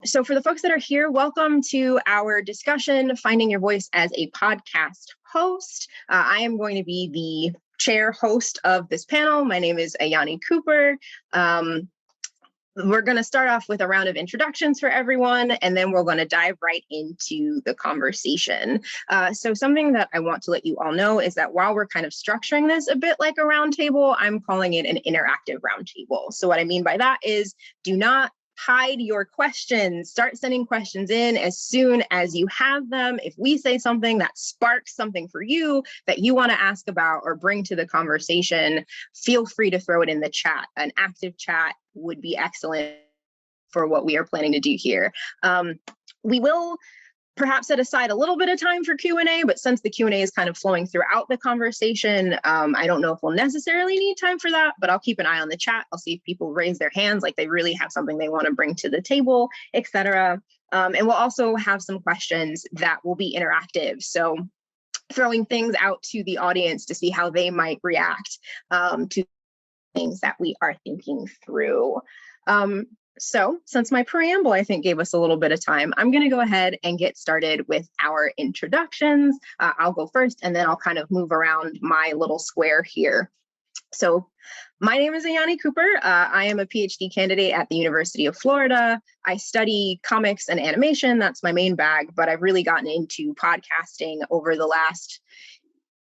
So for the folks that are here, welcome to our discussion, Finding Your Voice as a Podcast Host. I am going to be the chair host of this panel. My name is Ayanni Cooper. We're going to start off with a round of introductions for everyone, and then we're going to dive right into the conversation. So something that I want to let you all know is that while we're kind of structuring this a bit like a roundtable, I'm calling it an interactive roundtable. So what I mean by that is do not hide your questions. Start sending questions in as soon as you have them. If we say something that sparks something for you that you want to ask about or bring to the conversation, feel free to throw it in the chat. An active chat would be excellent for what we are planning to do here. We will perhaps set aside a little bit of time for Q&A, but since the Q&A is kind of flowing throughout the conversation, I don't know if we'll necessarily need time for that, but I'll keep an eye on the chat. I'll see if people raise their hands like they really have something they want to bring to the table, etc. And we'll also have some questions that will be interactive. So throwing things out to the audience to see how they might react to things that we are thinking through. So since my preamble, I think, gave us a little bit of time, I'm going to go ahead and get started with our introductions. I'll go first, and then I'll kind of move around my little square here. So my name is Ayanni Cooper. I am a PhD candidate at the University of Florida. I study comics and animation. That's my main bag, but I've really gotten into podcasting over the last,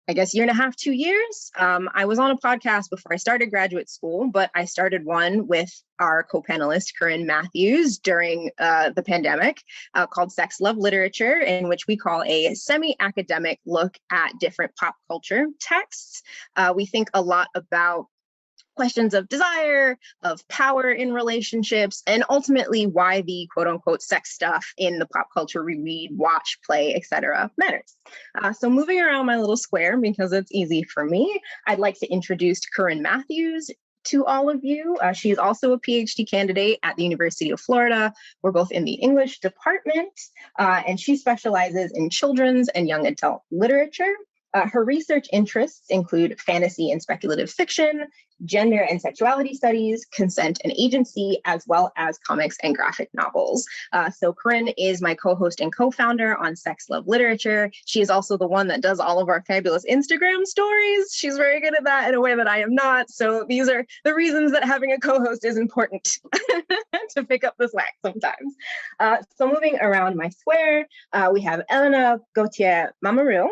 I guess, year and a half, 2 years. I was on a podcast before I started graduate school, but I started one with our co-panelist, Corinne Matthews, during the pandemic called Sex, Love, Literature, in which we call a semi-academic look at different pop culture texts. We think a lot about questions of desire, of power in relationships, and ultimately why the quote unquote sex stuff in the pop culture we read, watch, play, etc. matters. So moving around my little square, because it's easy for me, I'd like to introduce Corinne Matthews to all of you. She is also a PhD candidate at the University of Florida. We're both in the English department, and she specializes in children's and young adult literature. Her research interests include fantasy and speculative fiction, gender and sexuality studies, consent and agency, as well as comics and graphic novels. So Corinne is my co-host and co-founder on Sex, Love, Literature. She is also the one that does all of our fabulous Instagram stories. She's very good at that in a way that I am not. So these are the reasons that having a co-host is important to pick up the slack sometimes. So moving around my square, we have Élaina Gauthier-Mamaril,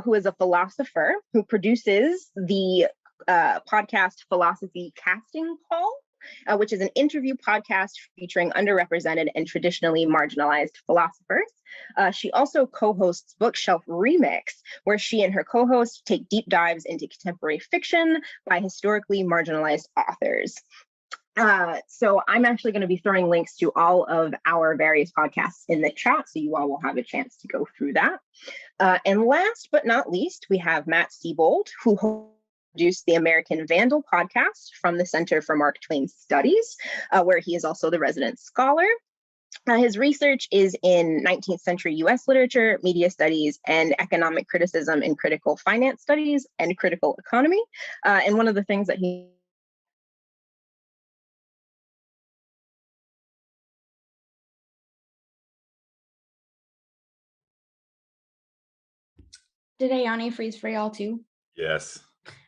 who is a philosopher who produces the podcast Philosophy Casting Call, which is an interview podcast featuring underrepresented and traditionally marginalized philosophers. She also co-hosts Bookshelf Remix, where she and her co-host take deep dives into contemporary fiction by historically marginalized authors. So I'm actually going to be throwing links to all of our various podcasts in the chat, so you all will have a chance to go through that. And last but not least, we have Matt Seybold, who produced the American Vandal podcast from the Center for Mark Twain Studies, where he is also the resident scholar. His research is in 19th century US literature, media studies, and economic criticism in critical finance studies and critical economy. And one of the things that he Did Ayanni freeze for y'all too? Yes.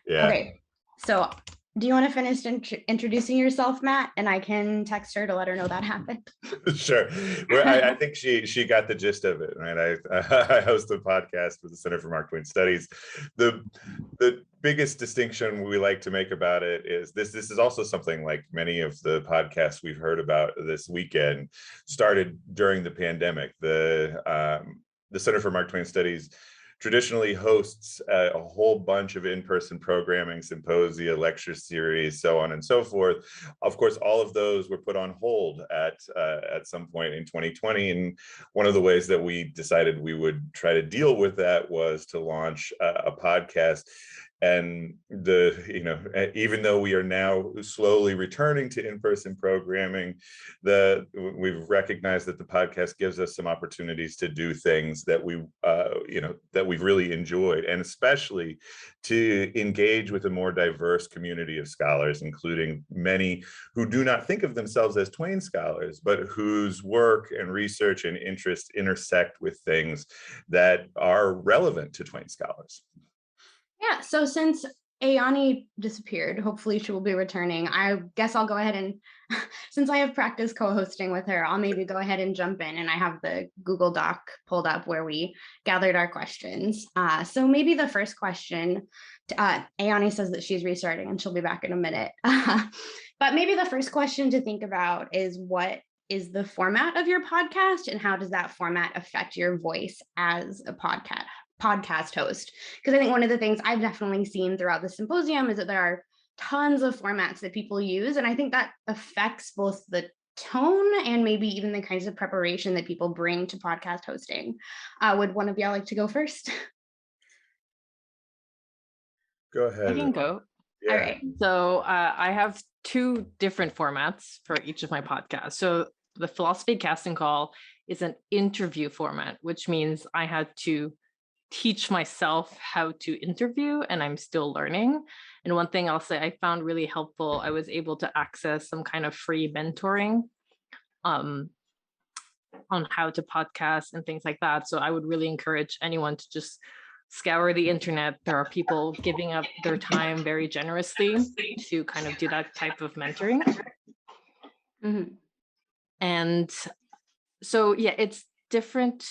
Yeah. Okay. So do you want to finish introducing yourself, Matt? And I can text her to let her know that happened. Sure. I think she got the gist of it, right? I host a podcast with the Center for Mark Twain Studies. The biggest distinction we like to make about it is this is also something like many of the podcasts we've heard about this weekend started during the pandemic. The Center for Mark Twain Studies traditionally hosts a whole bunch of in-person programming, symposia, lecture series, so on and so forth. Of course, all of those were put on hold at some point in 2020. And one of the ways that we decided we would try to deal with that was to launch a podcast. And even though we are now slowly returning to in-person programming, we've recognized that the podcast gives us some opportunities to do things that we've really enjoyed, and especially to engage with a more diverse community of scholars, including many who do not think of themselves as Twain scholars, but whose work and research and interests intersect with things that are relevant to Twain scholars. Yeah, so since Ayanni disappeared, hopefully she will be returning. I guess I'll go ahead and, since I have practiced co-hosting with her, I'll maybe go ahead and jump in, and I have the Google Doc pulled up where we gathered our questions. So maybe the first question, Ayanni says that she's restarting and she'll be back in a minute. But maybe the first question to think about is, what is the format of your podcast, and how does that format affect your voice as a podcast host? Because I think one of the things I've definitely seen throughout the symposium is that there are tons of formats that people use, and I think that affects both the tone and maybe even the kinds of preparation that people bring to podcast hosting. Would one of y'all like to go first? Go ahead. I can go. Yeah. All right. So I have two different formats for each of my podcasts. So the Philosophy Casting Call is an interview format, which means I had to teach myself how to interview, and I'm still learning. And one thing I'll say I found really helpful, I was able to access some kind of free mentoring on how to podcast and things like that. So I would really encourage anyone to just scour the internet. There are people giving up their time very generously to kind of do that type of mentoring. Mm-hmm. And so, yeah, it's different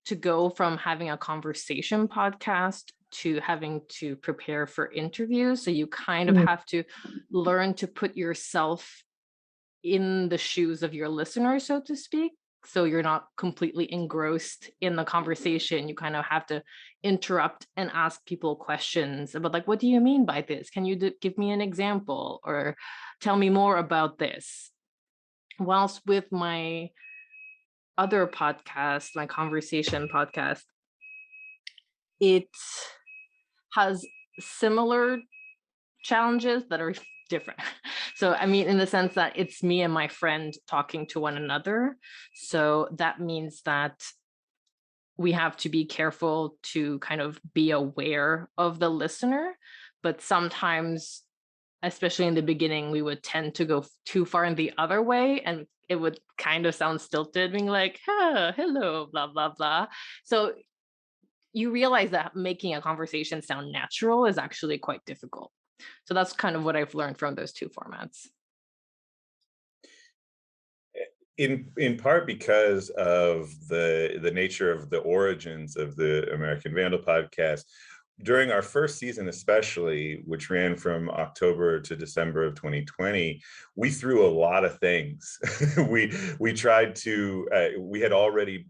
to go from having a conversation podcast to having to prepare for interviews. So you kind of have to learn to put yourself in the shoes of your listener, so to speak. So you're not completely engrossed in the conversation. You kind of have to interrupt and ask people questions about, like, what do you mean by this? Can you give me an example, or tell me more about this? Whilst with my other podcast, my conversation podcast, it has similar challenges that are different. So, I mean, in the sense that it's me and my friend talking to one another. So that means that we have to be careful to kind of be aware of the listener. But sometimes, especially in the beginning, we would tend to go too far in the other way, and it would kind of sound stilted, being like, hello, blah, blah, blah. So you realize that making a conversation sound natural is actually quite difficult. So that's kind of what I've learned from those two formats. In part because of the nature of the origins of the American Vandal podcast. During our first season, especially, which ran from October to December of 2020, we threw a lot of things. we tried to, we had already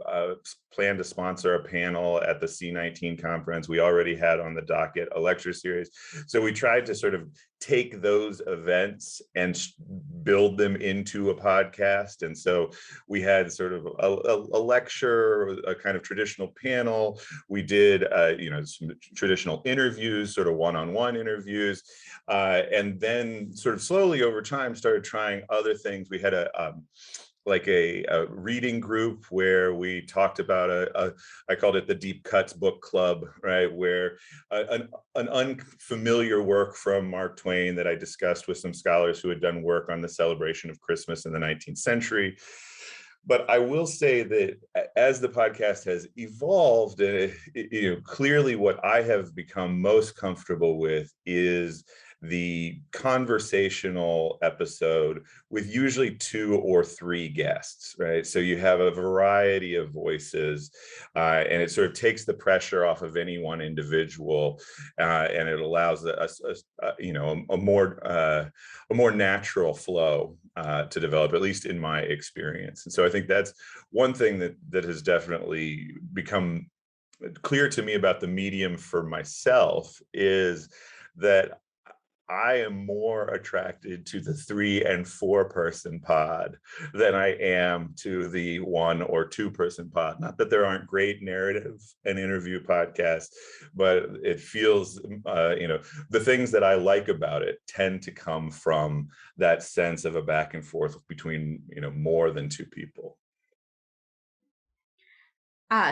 planned to sponsor a panel at the C19 conference. We already had on the docket a lecture series. So we tried to sort of take those events and build them into a podcast. And so we had sort of a lecture, a kind of traditional panel. We did, some traditional interviews, sort of one-on-one interviews, and then sort of slowly over time started trying other things. We had a reading group where we talked about I called it the Deep Cuts Book Club, right? Where an unfamiliar work from Mark Twain that I discussed with some scholars who had done work on the celebration of Christmas in the 19th century. But I will say that as the podcast has evolved, clearly what I have become most comfortable with is the conversational episode with usually 2 or 3 guests, right? So you have a variety of voices, and it sort of takes the pressure off of any one individual, and it allows us, a more natural flow to develop, at least in my experience. And so I think that's one thing that has definitely become clear to me about the medium for myself, is that I am more attracted to the 3 and 4 person pod than I am to the 1 or 2 person pod. Not that there aren't great narrative and interview podcasts, but it feels, the things that I like about it tend to come from that sense of a back and forth between, more than 2 people.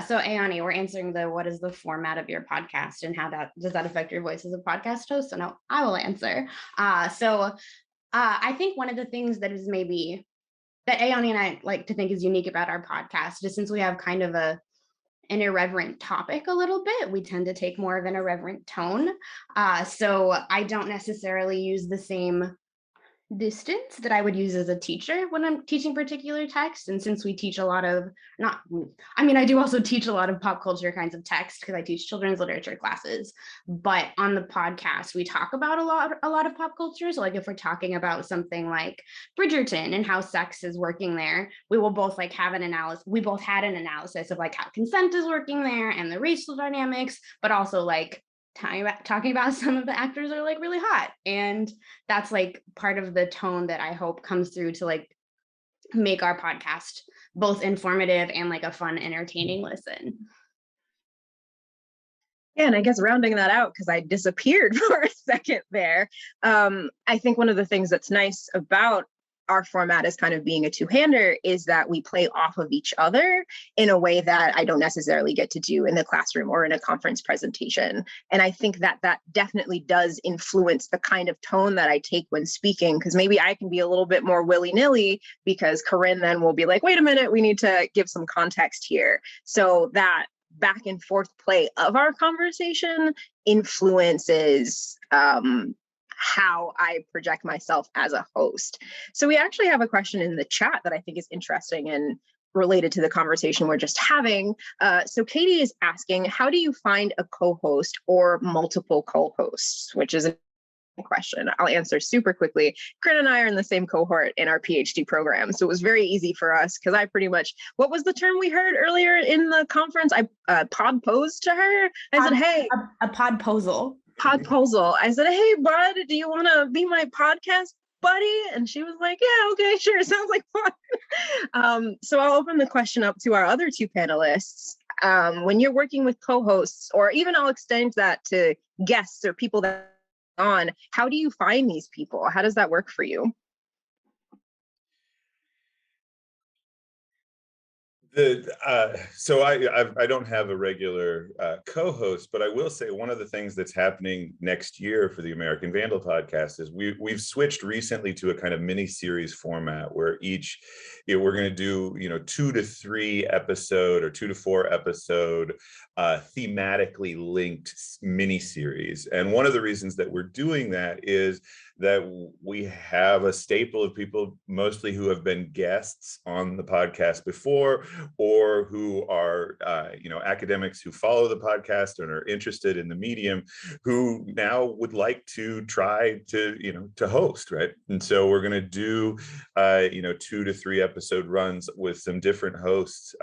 So Ayanni, we're answering what is the format of your podcast and how does that affect your voice as a podcast host? So no, I will answer. I think one of the things that is maybe that Ayanni and I like to think is unique about our podcast is since we have kind of an irreverent topic a little bit, we tend to take more of an irreverent tone. So I don't necessarily use the same distance that I would use as a teacher when I'm teaching particular text. And since we teach a lot of, I do also teach a lot of pop culture kinds of text because I teach children's literature classes. But on the podcast, we talk about a lot of pop culture. So like if we're talking about something like Bridgerton and how sex is working there, we will both like have an analysis. We both had an analysis of like how consent is working there and the racial dynamics, but also like talking about some of the actors are like really hot, and that's like part of the tone that I hope comes through to like make our podcast both informative and like a fun, entertaining listen. Yeah, and I guess rounding that out, because I disappeared for a second there, I think one of the things that's nice about our format as kind of being a two-hander is that we play off of each other in a way that I don't necessarily get to do in the classroom or in a conference presentation. And I think that that definitely does influence the kind of tone that I take when speaking, because maybe I can be a little bit more willy-nilly because Corinne then will be like, wait a minute, we need to give some context here. So that back and forth play of our conversation influences how I project myself as a host. So we actually have a question in the chat that I think is interesting and related to the conversation we're just having. So Katie is asking, how do you find a co-host or multiple co-hosts? Which is a question. I'll answer super quickly. Corinne and I are in the same cohort in our PhD program. So it was very easy for us because I pretty much, what was the term we heard earlier in the conference? I podposed to her. I said, hey. A podposal. Podposal. I said, hey, bud, do you want to be my podcast buddy? And she was like, yeah, okay, sure. Sounds like fun. So I'll open the question up to our other two panelists. When you're working with co-hosts, or even I'll extend that to guests or people that are on, how do you find these people? How does that work for you? So I don't have a regular co-host, but I will say one of the things that's happening next year for the American Vandal podcast is we've switched recently to a kind of mini series format where each, we're going to do 2 to 3 episode or 2 to 4 episode thematically linked mini series. And one of the reasons that we're doing that is that we have a staple of people mostly who have been guests on the podcast before, or who are academics who follow the podcast and are interested in the medium, who now would like to try to host, right? And so we're going to do 2 to 3 episode runs with some different hosts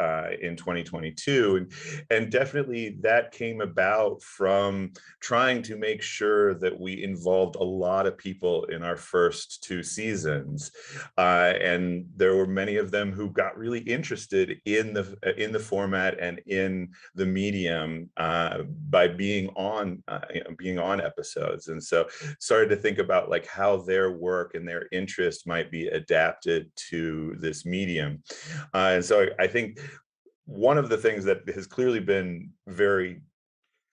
in 2022, and definitely that came about from trying to make sure that we involved a lot of people in our first 2 seasons, and there were many of them who got really interested in the format and in the medium by being on episodes, and so started to think about like how their work and their interest might be adapted to this medium, and so I think one of the things that has clearly been very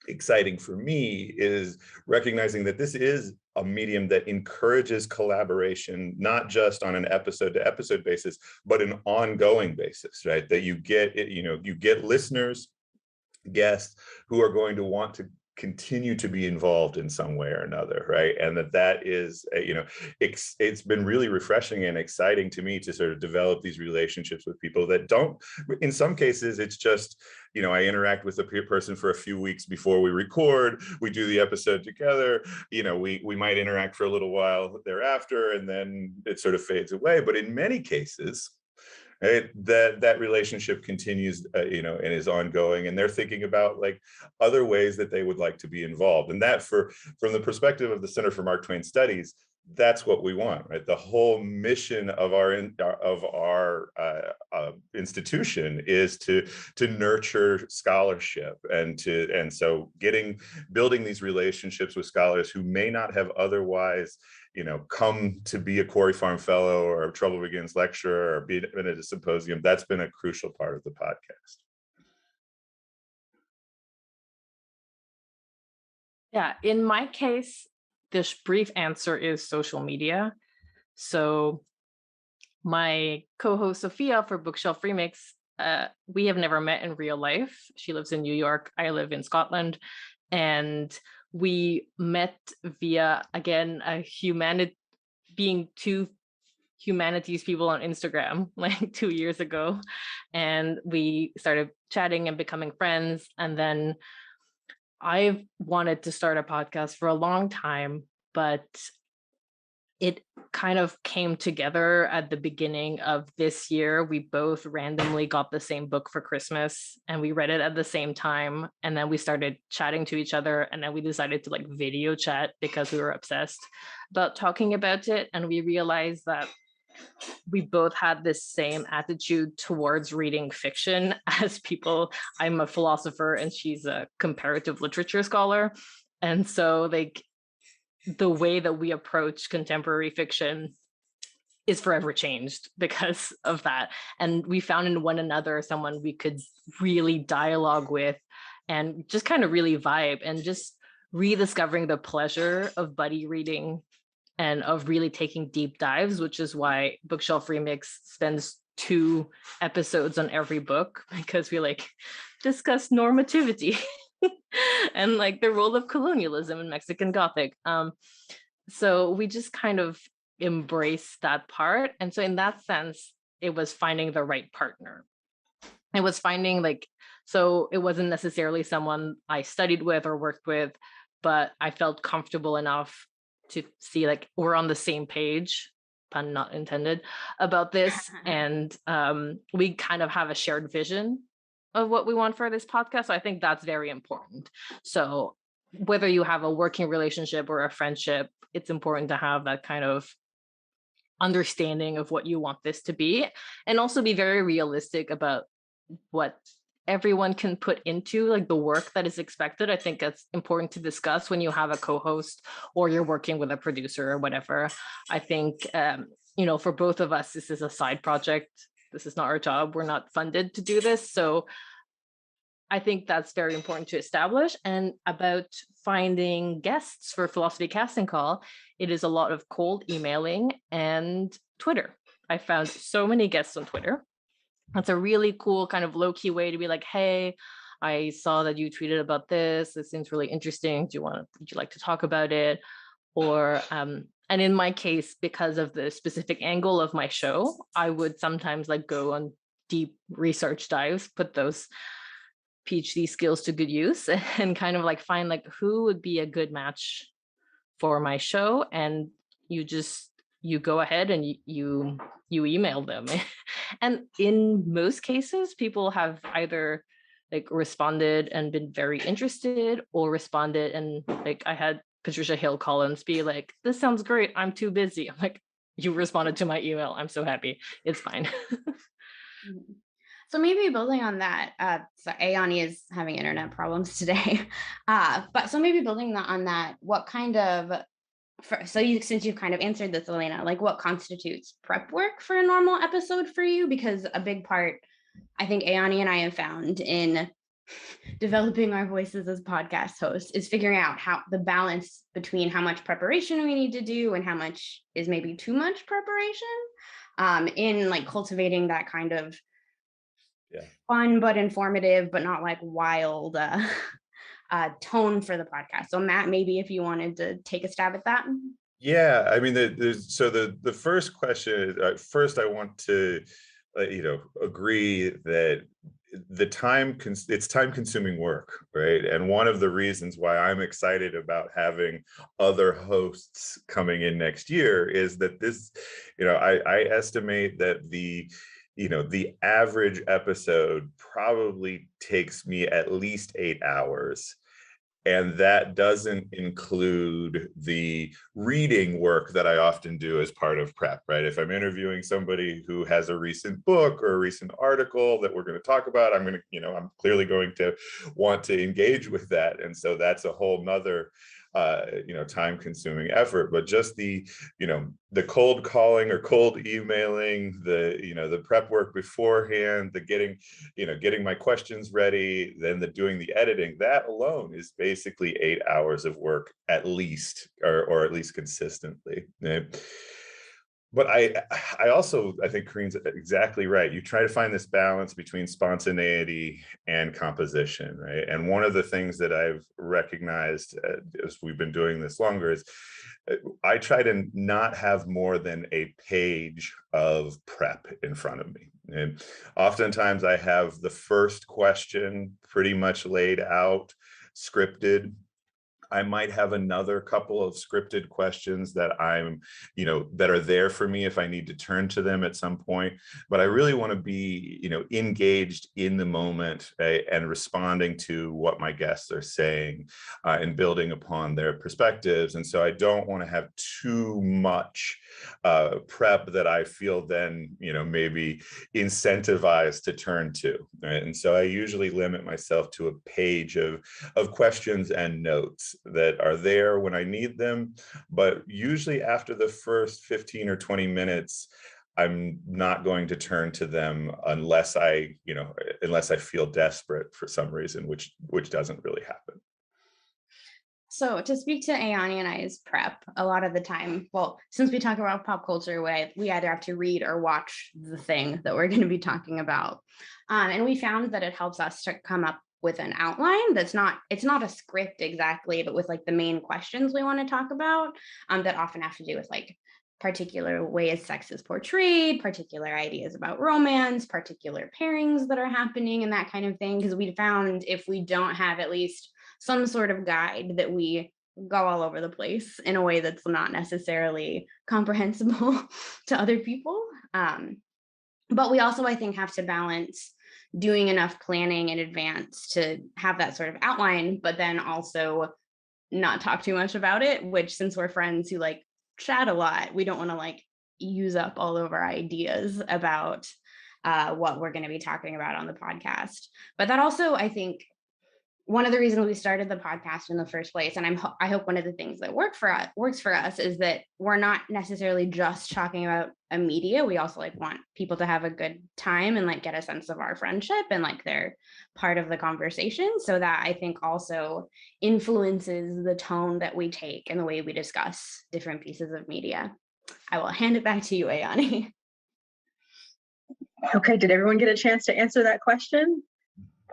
exciting for me is recognizing that this is a medium that encourages collaboration, not just on an episode to episode basis, but an ongoing basis, right? That you get listeners, guests who are going to want to continue to be involved in some way or another, right? And that is, it's been really refreshing and exciting to me to sort of develop these relationships with people that don't, in some cases, it's just, I interact with a person for a few weeks before we record, we do the episode together, we might interact for a little while thereafter, and then it sort of fades away. But in many cases, right? That relationship continues, and is ongoing, and they're thinking about like other ways that they would like to be involved. And that, from the perspective of the Center for Mark Twain Studies, that's what we want, right? The whole mission of our institution is to nurture scholarship, and so building these relationships with scholars who may not have otherwise, come to be a Quarry Farm Fellow or a Trouble Begins lecturer or be in a symposium. That's been a crucial part of the podcast. Yeah, in my case, this brief answer is social media. So my co-host Sophia for Bookshelf Remix, we have never met in real life. She lives in New York. I live in Scotland. And we met via, again, being two humanities people on Instagram like 2 years ago. And we started chatting and becoming friends. And then I've wanted to start a podcast for a long time, but it kind of came together at the beginning of this year. We both randomly got the same book for Christmas and we read it at the same time. And then we started chatting to each other. And then we decided to like video chat because we were obsessed about talking about it. And we realized that we both had this same attitude towards reading fiction as people. I'm a philosopher and she's a comparative literature scholar. And so like the way that we approach contemporary fiction is forever changed because of that. And we found in one another someone we could really dialogue with and just kind of really vibe, and just rediscovering the pleasure of buddy reading and of really taking deep dives, which is why Bookshelf Remix spends 2 episodes on every book, because we like discuss normativity and like the role of colonialism in Mexican Gothic. So we just kind of embrace that part. And so in that sense, it was finding the right partner. It was finding so it wasn't necessarily someone I studied with or worked with, but I felt comfortable enough to see like we're on the same page, pun not intended, about this. And we kind of have a shared vision of what we want for this podcast. So I think that's very important. So whether you have a working relationship or a friendship, it's important to have that kind of understanding of what you want this to be, and also be very realistic about what everyone can put into like the work that is expected. I think that's important to discuss when you have a co-host or you're working with a producer or whatever. I think, for both of us, this is a side project. This is not our job. We're not funded to do this. So I think that's very important to establish. And about finding guests for Philosophy Casting Call, it is a lot of cold emailing and Twitter. I found so many guests on Twitter. That's a really cool kind of low-key way to be like, hey, I saw that you tweeted about this. This seems really interesting. Would you like to talk about it? Or, and in my case, because of the specific angle of my show, I would sometimes like go on deep research dives, put those PhD skills to good use, and kind of like find like who would be a good match for my show. And you go ahead and you email them. And in most cases, people have either like responded and been very interested, or responded and like I had Patricia Hill Collins be like, this sounds great, I'm too busy. I'm like, you responded to my email, I'm so happy, it's fine. So maybe building on that, so Ayanni is having internet problems today. But so maybe building on that, what kind of, since you've kind of answered this, Élaina, like what constitutes prep work for a normal episode for you? Because a big part, I think Ayanni and I have found in developing our voices as podcast hosts is figuring out how the balance between how much preparation we need to do and how much is maybe too much preparation, in like cultivating that kind of fun but informative but not like wild tone for the podcast. So Matt, maybe if you wanted to take a stab at that. Yeah, I mean, the first question is, first I want to agree that it's time consuming work, right? And one of the reasons why I'm excited about having other hosts coming in next year is that this, I estimate that the average episode probably takes me at least 8 hours. And that doesn't include the reading work that I often do as part of prep, right? If I'm interviewing somebody who has a recent book or a recent article that we're going to talk about, I'm clearly going to want to engage with that. And so that's a whole nother time consuming effort. But just the cold calling or cold emailing, the prep work beforehand, the getting my questions ready, then doing the editing, that alone is basically 8 hours of work at least, or at least consistently. But I also think Corinne's exactly right. You try to find this balance between spontaneity and composition, right? And one of the things that I've recognized as we've been doing this longer is I try to not have more than a page of prep in front of me. And oftentimes I have the first question pretty much laid out, scripted. I might have another couple of scripted questions that that are there for me if I need to turn to them at some point. But I really want to be, engaged in the moment, and responding to what my guests are saying, and building upon their perspectives. And so I don't want to have too much prep that I feel then, maybe incentivized to turn to. Right? And so I usually limit myself to a page of questions and notes that are there when I need them. But usually after the first 15 or 20 minutes, I'm not going to turn to them unless I feel desperate for some reason, which doesn't really happen. So to speak to Ayanni and I's prep, a lot of the time, well, since we talk about pop culture, we either have to read or watch the thing that we're going to be talking about. And we found that it helps us to come up with an outline it's not a script exactly, but with like the main questions we want to talk about, that often have to do with like particular ways sex is portrayed, particular ideas about romance, particular pairings that are happening, and that kind of thing. Because we found if we don't have at least some sort of guide, that we go all over the place in a way that's not necessarily comprehensible to other people. But we also, I think, have to balance doing enough planning in advance to have that sort of outline, but then also not talk too much about it, which, since we're friends who like chat a lot, we don't want to like use up all of our ideas about what we're going to be talking about on the podcast. But that also, I think, one of the reasons we started the podcast in the first place, and I hope one of the things that works for us is that we're not necessarily just talking about a media. We also like want people to have a good time and like get a sense of our friendship and like they're part of the conversation. So that, I think, also influences the tone that we take and the way we discuss different pieces of media. I will hand it back to you, Ayanni. Okay, did everyone get a chance to answer that question?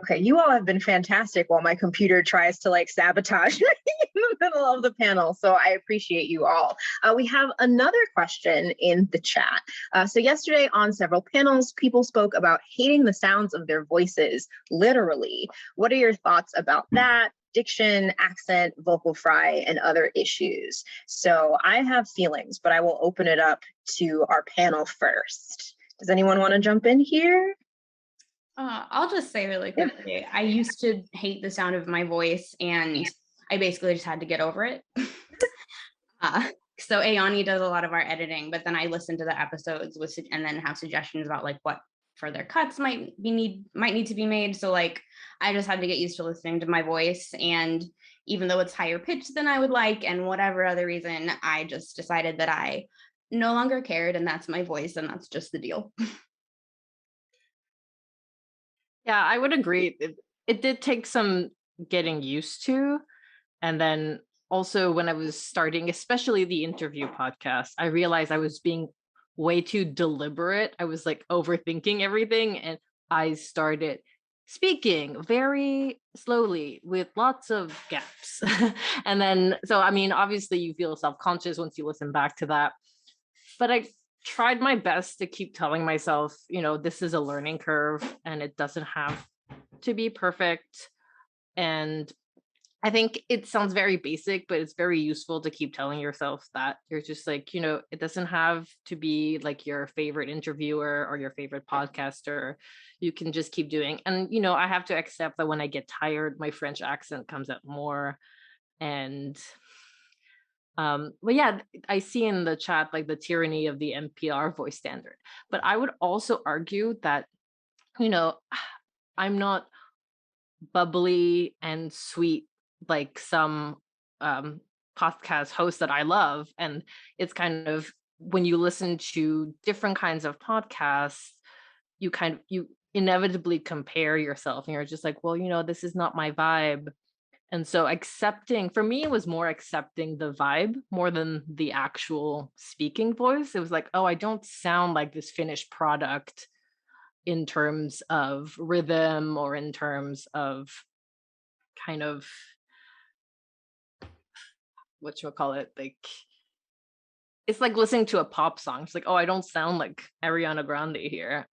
Okay, you all have been fantastic while my computer tries to like sabotage me in the middle of the panel. So I appreciate you all. We have another question in the chat. So yesterday on several panels, people spoke about hating the sounds of their voices, literally. What are your thoughts about that? Diction, accent, vocal fry, and other issues. So I have feelings, but I will open it up to our panel first. Does anyone want to jump in here? I'll just say really quickly, I used to hate the sound of my voice, and I basically just had to get over it. So Ayanni does a lot of our editing, but then I listen to the episodes and then have suggestions about like what further cuts might need to be made. So like I just had to get used to listening to my voice, and even though it's higher pitched than I would like, and whatever other reason, I just decided that I no longer cared, and that's my voice, and that's just the deal. Yeah, I would agree. It did take some getting used to. And then also when I was starting, especially the interview podcast, I realized I was being way too deliberate. I was like overthinking everything. And I started speaking very slowly with lots of gaps. And then, so, I mean, obviously you feel self-conscious once you listen back to that. But I tried my best to keep telling myself, this is a learning curve and it doesn't have to be perfect. And I think it sounds very basic, but it's very useful to keep telling yourself that. You're just like, it doesn't have to be like your favorite interviewer or your favorite podcaster. You can just keep doing. And, I have to accept that when I get tired, my French accent comes out more. And but yeah, I see in the chat like the tyranny of the NPR voice standard. But I would also argue that, I'm not bubbly and sweet like some podcast hosts that I love. And it's kind of, when you listen to different kinds of podcasts, you inevitably compare yourself, and you're just like, well, this is not my vibe. And so for me, it was more accepting the vibe more than the actual speaking voice. It was like, oh, I don't sound like this finished product in terms of rhythm or in terms of kind of whatchamacallit, like, it's like listening to a pop song. It's like, oh, I don't sound like Ariana Grande here.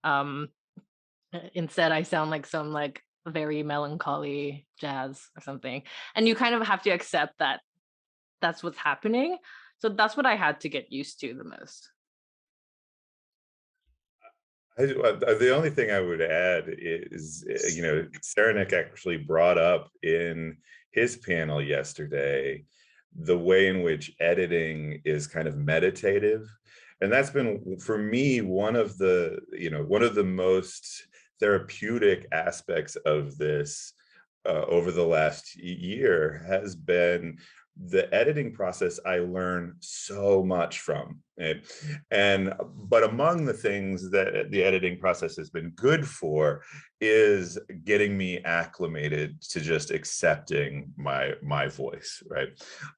Instead, I sound like some like very melancholy jazz or something. And you kind of have to accept that that's what's happening. So that's what I had to get used to the most. The only thing I would add is, Saranac actually brought up in his panel yesterday the way in which editing is kind of meditative. And that's been, for me, one of the most therapeutic aspects of this over the last year has been the editing process. I learn so much from it. But among the things that the editing process has been good for is getting me acclimated to just accepting my voice, right?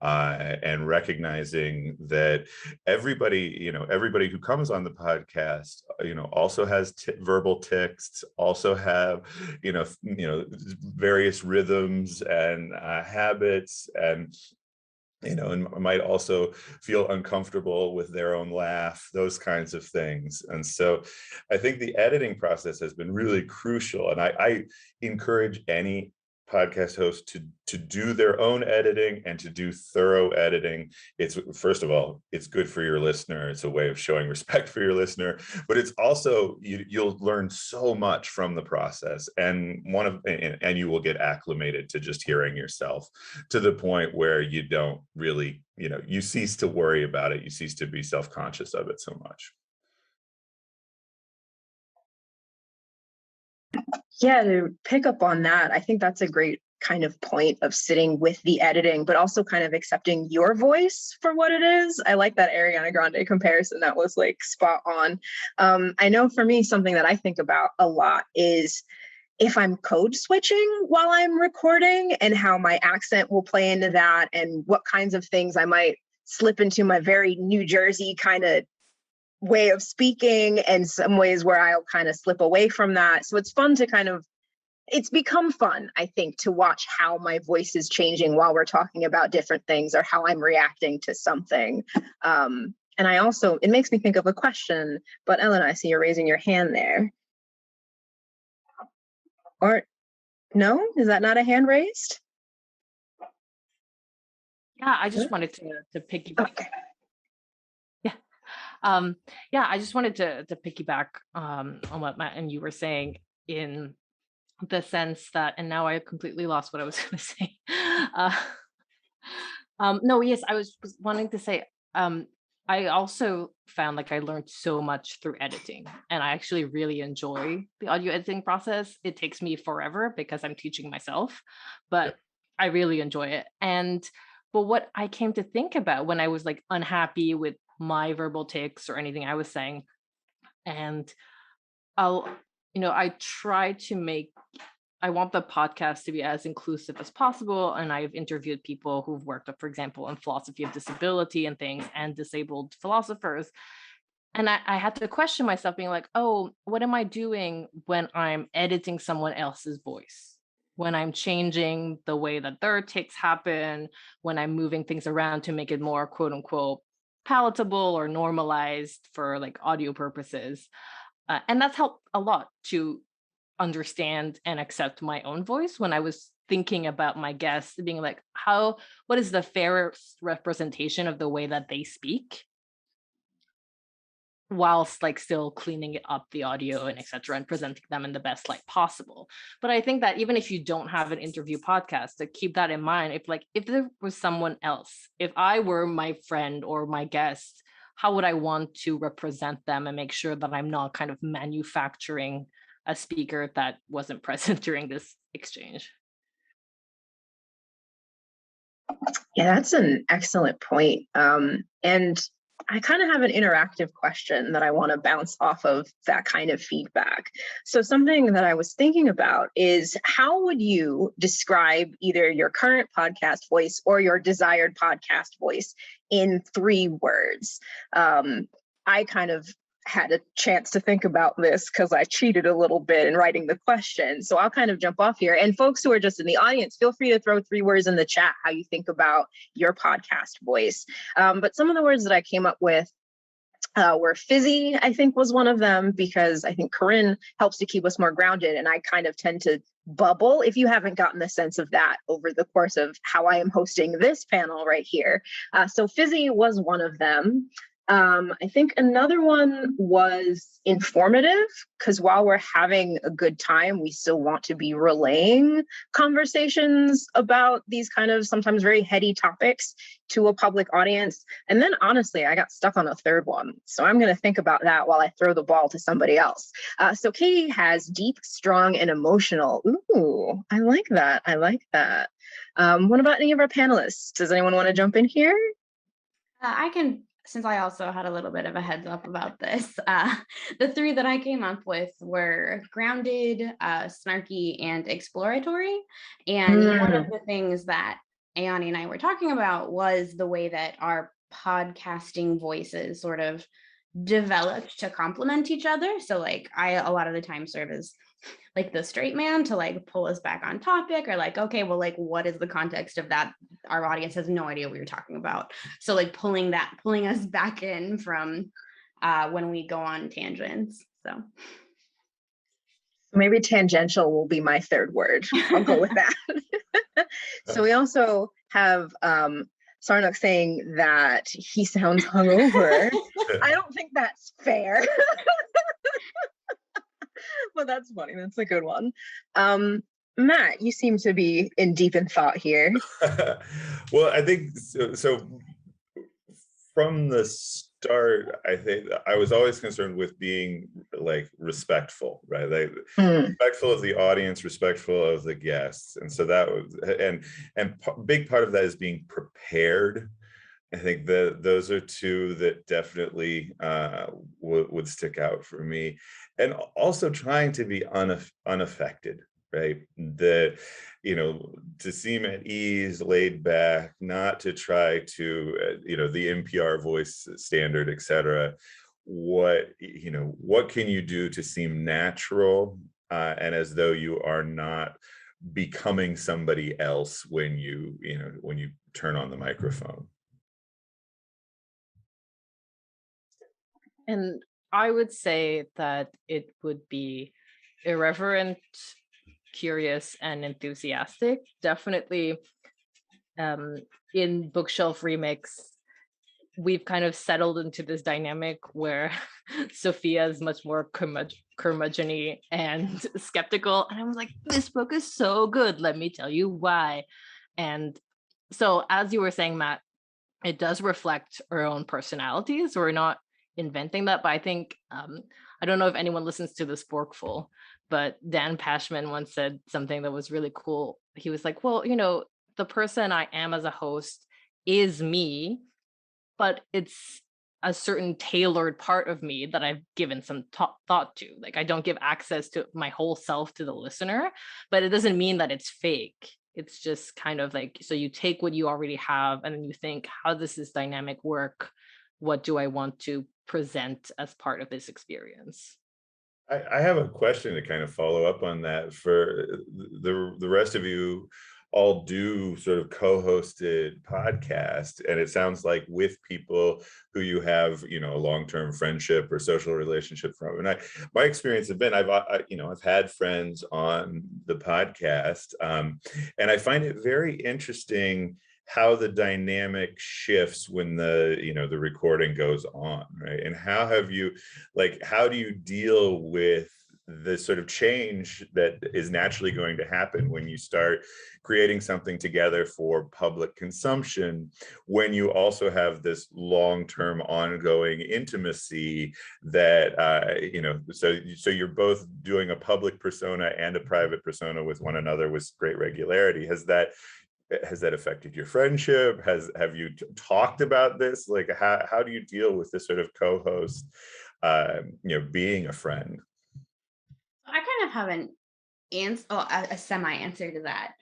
And recognizing that everybody who comes on the podcast, also has verbal tics, also have, various rhythms and habits, and might also feel uncomfortable with their own laugh, those kinds of things. And so I think the editing process has been really crucial. And I encourage any podcast host to do their own editing and to do thorough editing. It's, first of all, it's good for your listener. It's a way of showing respect for your listener, but it's also, you'll learn so much from the process, and you will get acclimated to just hearing yourself to the point where you don't really, you cease to worry about it. You cease to be self-conscious of it so much. Yeah, to pick up on that, I think that's a great kind of point of sitting with the editing, but also kind of accepting your voice for what it is. I like that Ariana Grande comparison. That was like spot on. I know for me, something that I think about a lot is if I'm code switching while I'm recording, and how my accent will play into that, and what kinds of things I might slip into my very New Jersey kind of way of speaking, and some ways where I'll kind of slip away from that. So it's fun to it's become fun, I think, to watch how my voice is changing while we're talking about different things, or how I'm reacting to something. And it makes me think of a question, but Élaina, I see you're raising your hand there. Or no, is that not a hand raised? Yeah, I just wanted to piggyback. Okay. I just wanted to piggyback on what Matt and you were saying, in the sense that, and now I completely lost what I was going to say. No, yes, I was wanting to say, I also found like I learned so much through editing, and I actually really enjoy the audio editing process. It takes me forever because I'm teaching myself, but I really enjoy it. But what I came to think about when I was like unhappy with my verbal tics or anything I was saying, and I want the podcast to be as inclusive as possible. And I've interviewed people who've worked up, for example, in philosophy of disability and things, and disabled philosophers. And I had to question myself, being like, oh, what am I doing when I'm editing someone else's voice? When I'm changing the way that their tics happen, when I'm moving things around to make it more quote unquote palatable or normalized for like audio purposes. And that's helped a lot to understand and accept my own voice when I was thinking about my guests, being like, what is the fairest representation of the way that they speak, whilst like still cleaning up the audio and etc. and presenting them in the best light possible. But I think that even if you don't have an interview podcast, to keep that in mind, if there was someone else, if I were my friend or my guest, how would I want to represent them and make sure that I'm not kind of manufacturing a speaker that wasn't present during this exchange? Yeah, that's an excellent point. And I kind of have an interactive question that I want to bounce off of that kind of feedback. So something that I was thinking about is, how would you describe either your current podcast voice or your desired podcast voice in 3 words? I kind of had a chance to think about this because I cheated a little bit in writing the question. So I'll kind of jump off here. And folks who are just in the audience, feel free to throw 3 words in the chat, how you think about your podcast voice. But some of the words that I came up with were fizzy, I think was one of them, because I think Corinne helps to keep us more grounded. And I kind of tend to bubble, if you haven't gotten the sense of that over the course of how I am hosting this panel right here. So fizzy was one of them. I think another one was informative, because while we're having a good time, we still want to be relaying conversations about these kind of sometimes very heady topics to a public audience. And then honestly, I got stuck on a 3rd one. So I'm going to think about that while I throw the ball to somebody else. So Katie has deep, strong, and emotional. Ooh, I like that. I like that. What about any of our panelists? Does anyone want to jump in here? I can, since I also had a little bit of a heads up about this. The 3 that I came up with were grounded, snarky, and exploratory. And one of the things that Ayanni and I were talking about was the way that our podcasting voices sort of developed to complement each other. So like I a lot of the time serve as like the straight man to like pull us back on topic, or like, okay, well, like what is the context of that? Our audience has no idea what you're talking about. So like pulling us back in from when we go on tangents. So maybe tangential will be my 3rd word. I'll go with that. So we also have Sarnok saying that he sounds hungover. I don't think that's fair. But that's funny. That's a good one. Matt, you seem to be deep in thought here. Well, I think so. From the start, I think I was always concerned with being like respectful, right? Like respectful of the audience, respectful of the guests, and so that was big part of that is being prepared. I think that those are 2 that definitely would stick out for me, and also trying to be unaffected, right? That, to seem at ease, laid back, not to try to, the NPR voice standard, et cetera. What can you do to seem natural and as though you are not becoming somebody else when you turn on the microphone? And I would say that it would be irreverent, curious, and enthusiastic. Definitely in Bookshelf Remix, we've kind of settled into this dynamic where Sophia is much more curmudgeon-y and skeptical. And I was like, this book is so good. Let me tell you why. And so as you were saying, Matt, it does reflect our own personalities. We're not inventing that, but I think I don't know if anyone listens to the Sporkful, but Dan Pashman once said something that was really cool. He was like, well, the person I am as a host is me, but it's a certain tailored part of me that I've given some thought to. Like I don't give access to my whole self to the listener, but it doesn't mean that it's fake. It's just kind of like, so you take what you already have and then you think, how does this dynamic work? What do I want to present as part of this experience? I have a question to kind of follow up on that for the rest of you. all do sort of co-hosted podcast, and it sounds like with people who you have, you know, a long-term friendship or social relationship from. And my experience has been, I've had friends on the podcast, and I find it very interesting how the dynamic shifts when the recording goes on, right? And how do you deal with the sort of change that is naturally going to happen when you start creating something together for public consumption, when you also have this long-term ongoing intimacy that so you're both doing a public persona and a private persona with one another with great regularity. Has that affected your friendship? Have you talked about this? Like, how do you deal with this sort of co-host, being a friend? I kind of have a semi answer to that,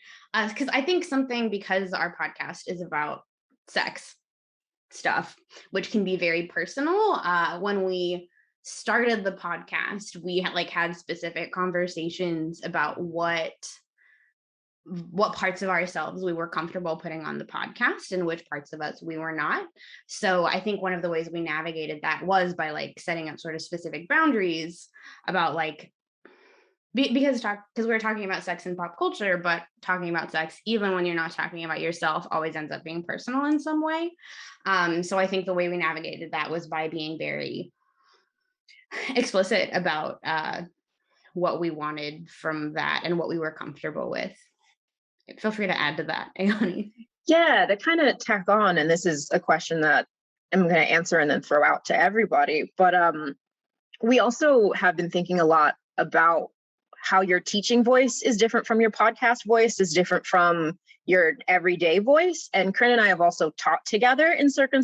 because I think because our podcast is about sex stuff, which can be very personal. When we started the podcast, we had specific conversations about what parts of ourselves we were comfortable putting on the podcast and which parts of us we were not. So I think one of the ways we navigated that was by setting up sort of specific boundaries about because we're talking about sex in pop culture, but talking about sex, even when you're not talking about yourself, always ends up being personal in some way. So I think the way we navigated that was by being very explicit about what we wanted from that and what we were comfortable with. Feel free to add to that, Ayanni. Yeah, to kind of tack on, and this is a question that I'm going to answer and then throw out to everybody, but we also have been thinking a lot about how your teaching voice is different from your podcast voice, is different from your everyday voice. And Corinne and I have also taught together in certain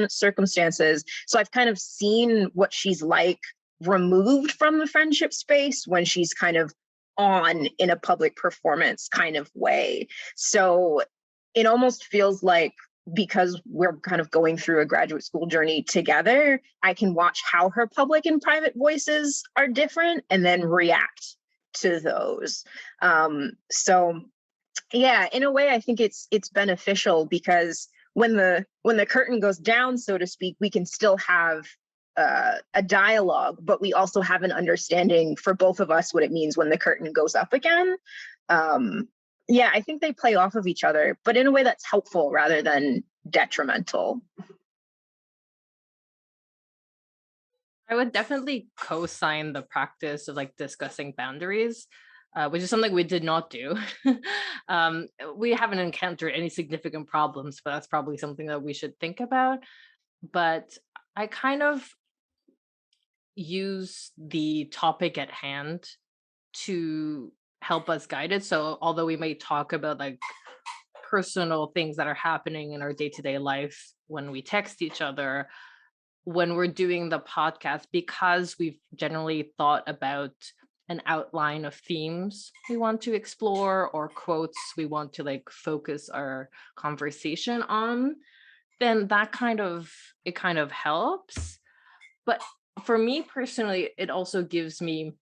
circumstances. So I've kind of seen what she's like removed from the friendship space when she's kind of on in a public performance kind of way. So it almost feels like, because we're kind of going through a graduate school journey together, I can watch how her public and private voices are different and then react to those. So yeah, in a way, I think it's beneficial, because when the curtain goes down, so to speak, we can still have a dialogue, but we also have an understanding for both of us what it means when the curtain goes up again. Yeah, I think they play off of each other, but in a way that's helpful rather than detrimental. I would definitely co-sign the practice of discussing boundaries, which is something we did not do. We haven't encountered any significant problems, but that's probably something that we should think about. But I kind of use the topic at hand to help us guide it. So although we may talk about personal things that are happening in our day-to-day life when we text each other, when we're doing the podcast, because we've generally thought about an outline of themes we want to explore or quotes we want to focus our conversation on, then it kind of helps. But for me personally, it also gives me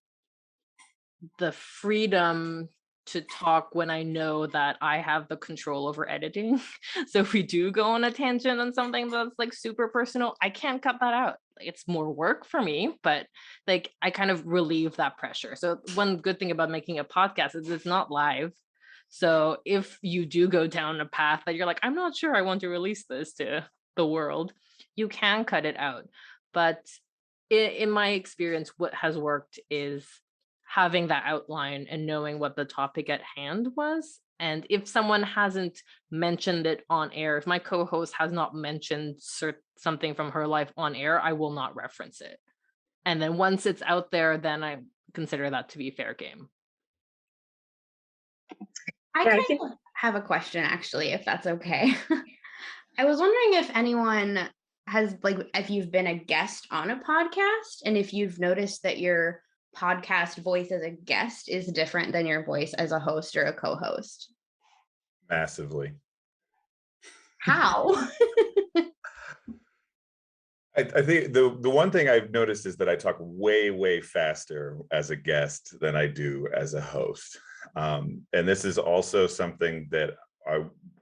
the freedom to talk when I know that I have the control over editing. So if we do go on a tangent on something that's super personal, I can't cut that out. It's more work for me, but I kind of relieve that pressure. So one good thing about making a podcast is it's not live. So if you do go down a path that you're I'm not sure I want to release this to the world, you can cut it out. But in my experience, what has worked is having that outline and knowing what the topic at hand was. And if someone hasn't mentioned it on air, if my co-host has not mentioned something from her life on air, I will not reference it. And then once it's out there, then I consider that to be fair game. I have a question, actually, if that's okay. I was wondering if anyone has, if you've been a guest on a podcast, and if you've noticed that your podcast voice as a guest is different than your voice as a host or a co-host. Massively. How? I think the one thing I've noticed is that I talk way faster as a guest than I do as a host. And this is also something that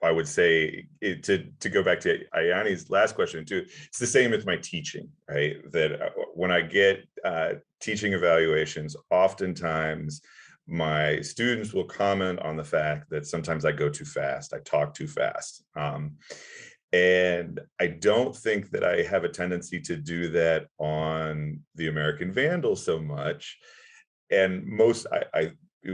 I would say, to go back to Ayanni's last question too, it's the same with my teaching, right? That when I get teaching evaluations, oftentimes my students will comment on the fact that sometimes I go too fast, I talk too fast. And I don't think that I have a tendency to do that on the American Vandal so much. And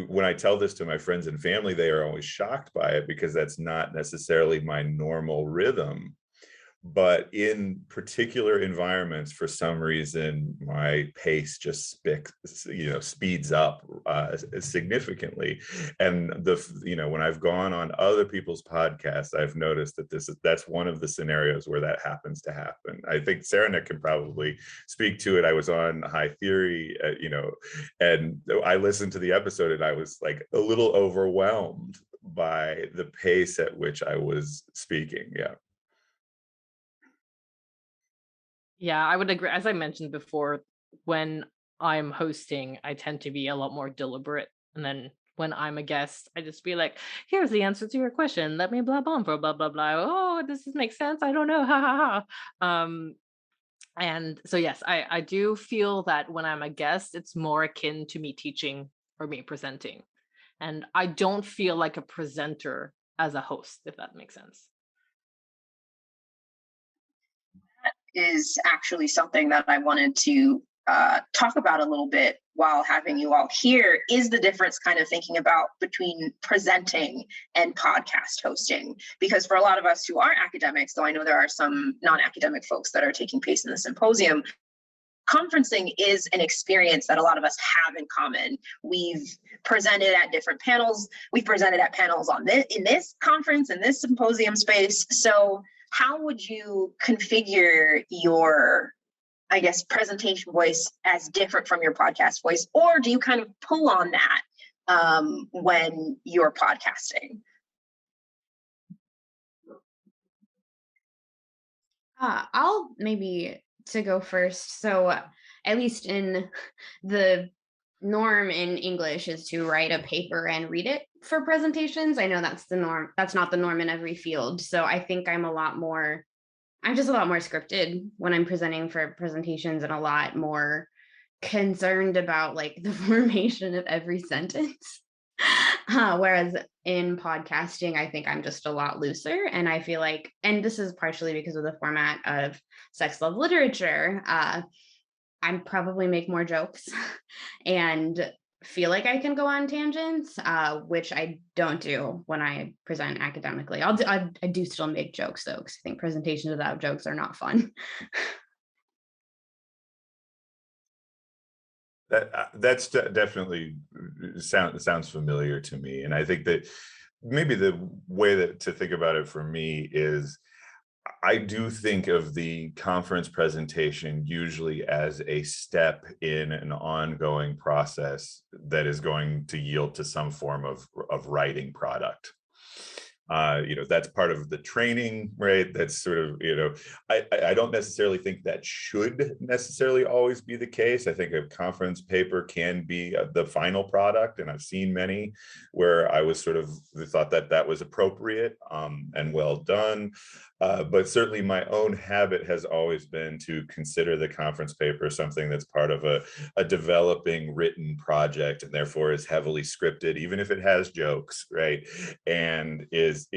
when I tell this to my friends and family, they are always shocked by it because that's not necessarily my normal rhythm. But in particular environments, for some reason, my pace just speeds up significantly. And when I've gone on other people's podcasts, I've noticed that that's one of the scenarios where that happens to happen. I think Sarah can probably speak to it. I was on High Theory, and I listened to the episode, and I was like a little overwhelmed by the pace at which I was speaking. Yeah. Yeah, I would agree. As I mentioned before, when I'm hosting, I tend to be a lot more deliberate. And then when I'm a guest, I just be like, here's the answer to your question. Let me blah, blah, blah, blah, blah, blah. Oh, does this make sense? I don't know. Ha, ha, ha. And so, yes, I do feel that when I'm a guest, it's more akin to me teaching or me presenting. And I don't feel like a presenter as a host, if that makes sense. Is actually something that I wanted to talk about a little bit while having you all here, is the difference kind of thinking about between presenting and podcast hosting. Because for a lot of us who are academics, though I know there are some non-academic folks that are taking place in the symposium, conferencing is an experience that a lot of us have in common. We've presented at different panels. We've presented at panels in this conference, in this symposium space. So how would you configure your, I guess, presentation voice as different from your podcast voice? Or do you kind of pull on that when you're podcasting? I'll maybe to go first. So at least in the norm in English is to write a paper and read it for presentations. I know that's the norm. That's not the norm in every field. So I think I'm just a lot more scripted when I'm presenting for presentations, and a lot more concerned about like the formation of every sentence. Whereas in podcasting, I think I'm just a lot looser. And I feel like, and this is partially because of the format of sex love literature, I probably make more jokes and feel like I can go on tangents, which I don't do when I present academically. I do still make jokes though, because I think presentations without jokes are not fun. That's definitely sounds familiar to me. And I think that maybe the way to think about it for me is, I do think of the conference presentation usually as a step in an ongoing process that is going to yield to some form of writing product. That's part of the training, right? That's sort of, I don't necessarily think that should necessarily always be the case. I think a conference paper can be the final product. And I've seen many where I was sort of thought that was appropriate and well done. But certainly my own habit has always been to consider the conference paper something that's part of a developing written project, and therefore is heavily scripted, even if it has jokes, right? And is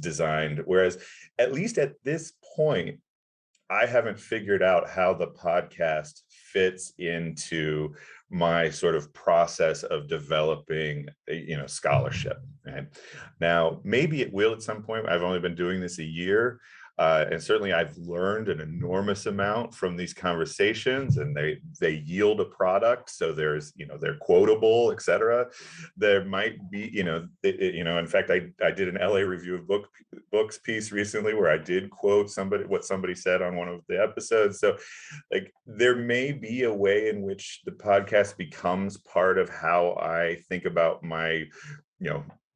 designed. Whereas at least at this point, I haven't figured out how the podcast fits into my sort of process of developing, scholarship. Right? Now, maybe it will at some point. I've only been doing this a year. And certainly I've learned an enormous amount from these conversations, and they yield a product. So there's, they're quotable, et cetera. There might be, in fact, I did an LA Review of Books piece recently where I did quote what somebody said on one of the episodes. So like, there may be a way in which the podcast becomes part of how I think about my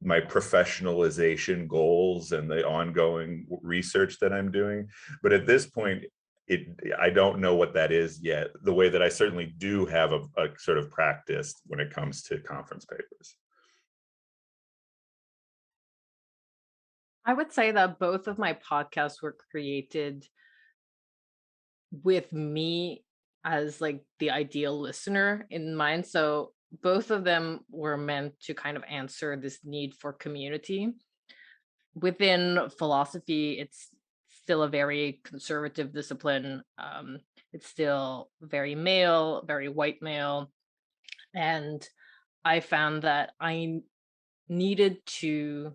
professionalization goals and the ongoing research that I'm doing. But at this point, I don't know what that is yet, the way that I certainly do have a sort of practice when it comes to conference papers. I would say that both of my podcasts were created with me as like the ideal listener in mind. So both of them were meant to kind of answer this need for community. Within philosophy, it's still a very conservative discipline. It's still very male, very white male. And I found that I needed to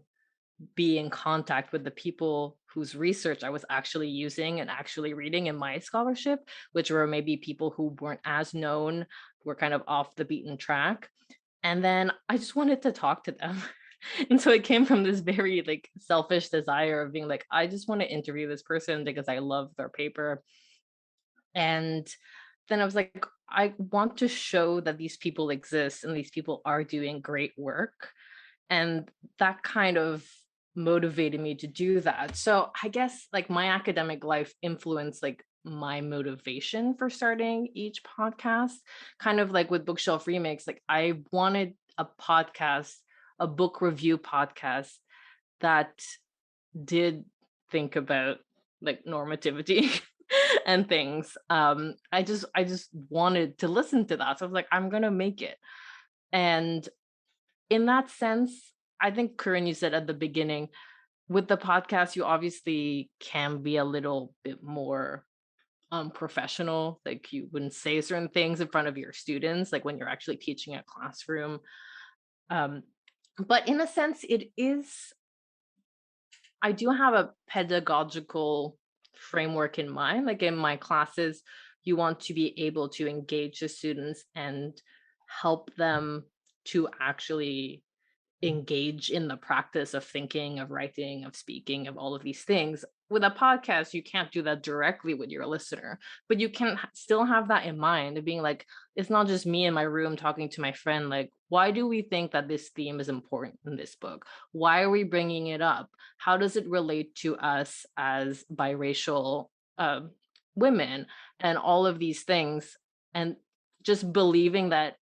be in contact with the people whose research I was actually using and actually reading in my scholarship, which were maybe people who weren't as known, were kind of off the beaten track. And then I just wanted to talk to them. And so it came from this very like selfish desire of being like, I just want to interview this person because I love their paper. And then I was like, I want to show that these people exist and these people are doing great work. And that kind of motivated me to do that. So I guess like my academic life influenced like my motivation for starting each podcast. Kind of like with Bookshelf Remix, like I wanted a podcast, a book review podcast that did think about like normativity and things. I just wanted to listen to that. So I was like, I'm gonna make it. And in that sense, I think, Corinne, you said at the beginning, with the podcast, you obviously can be a little bit more professional. Like you wouldn't say certain things in front of your students, like when you're actually teaching a classroom. But in a sense, I do have a pedagogical framework in mind. Like in my classes, you want to be able to engage the students and help them to actually engage in the practice of thinking, of writing, of speaking, of all of these things. With a podcast, you can't do that directly with your listener, but you can still have that in mind of being like, it's not just me in my room talking to my friend, like, why do we think that this theme is important in this book? Why are we bringing it up? How does it relate to us as biracial women and all of these things? And just believing that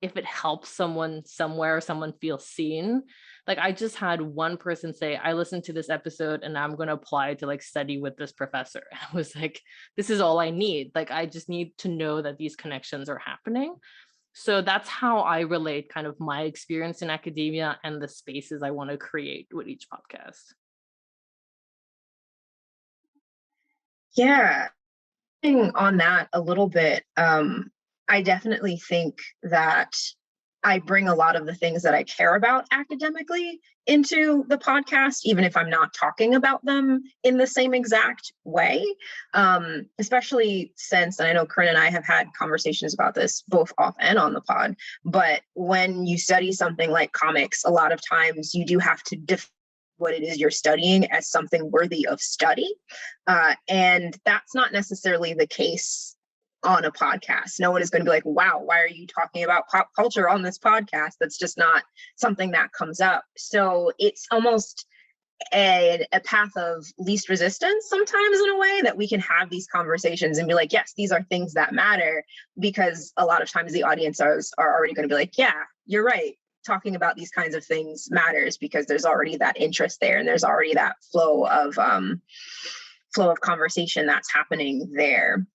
if it helps someone somewhere, someone feels seen. Like I just had one person say, I listened to this episode and I'm going to apply to like study with this professor. And I was like, this is all I need. Like, I just need to know that these connections are happening. So that's how I relate kind of my experience in academia and the spaces I want to create with each podcast. Yeah, on that a little bit, I definitely think that I bring a lot of the things that I care about academically into the podcast, even if I'm not talking about them in the same exact way, especially since, and I know Corinne and I have had conversations about this both off and on the pod, but when you study something like comics, a lot of times you do have to define what it is you're studying as something worthy of study. And that's not necessarily the case on a podcast. No one is going to be like, wow, why are you talking about pop culture on this podcast? That's just not something that comes up. So it's almost a path of least resistance sometimes, in a way, that we can have these conversations and be like, yes, these are things that matter, because a lot of times the audience are already going to be like, yeah, you're right. Talking about these kinds of things matters because there's already that interest there and there's already that flow of conversation that's happening there.